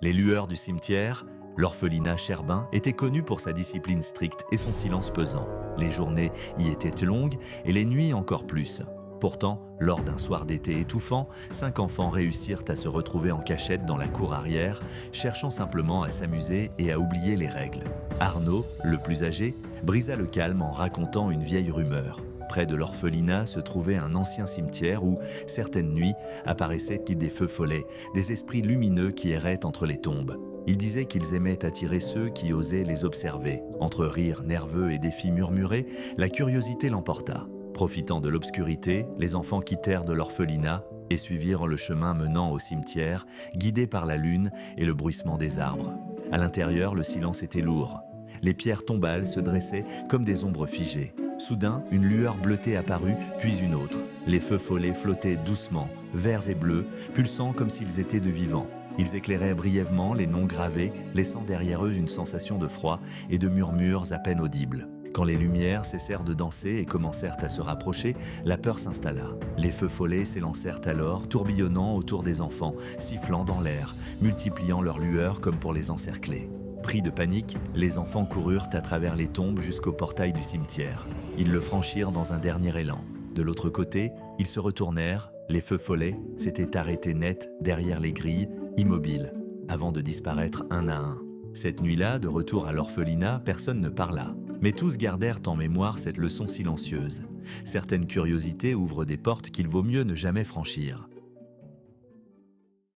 Les lueurs du cimetière, l'orphelinat Cherbin était connu pour sa discipline stricte et son silence pesant. Les journées y étaient longues et les nuits encore plus. Pourtant, lors d'un soir d'été étouffant, 5 enfants réussirent à se retrouver en cachette dans la cour arrière, cherchant simplement à s'amuser et à oublier les règles. Arnaud, le plus âgé, brisa le calme en racontant une vieille rumeur. Près de l'orphelinat se trouvait un ancien cimetière où, certaines nuits, apparaissaient des feux follets, des esprits lumineux qui erraient entre les tombes. Il disait qu'ils aimaient attirer ceux qui osaient les observer. Entre rires nerveux et défis murmurés, la curiosité l'emporta. Profitant de l'obscurité, les enfants quittèrent de l'orphelinat et suivirent le chemin menant au cimetière, guidés par la lune et le bruissement des arbres. À l'intérieur, le silence était lourd. Les pierres tombales se dressaient comme des ombres figées. Soudain, une lueur bleutée apparut, puis une autre. Les feux follets flottaient doucement, verts et bleus, pulsant comme s'ils étaient de vivants. Ils éclairaient brièvement les noms gravés, laissant derrière eux une sensation de froid et de murmures à peine audibles. Quand les lumières cessèrent de danser et commencèrent à se rapprocher, la peur s'installa. Les feux follets s'élancèrent alors, tourbillonnant autour des enfants, sifflant dans l'air, multipliant leurs lueurs comme pour les encercler. Pris de panique, les enfants coururent à travers les tombes jusqu'au portail du cimetière. Ils le franchirent dans un dernier élan. De l'autre côté, ils se retournèrent, les feux follets s'étaient arrêtés net derrière les grilles, immobiles, avant de disparaître un à un. Cette nuit-là, de retour à l'orphelinat, personne ne parla. Mais tous gardèrent en mémoire cette leçon silencieuse. Certaines curiosités ouvrent des portes qu'il vaut mieux ne jamais franchir.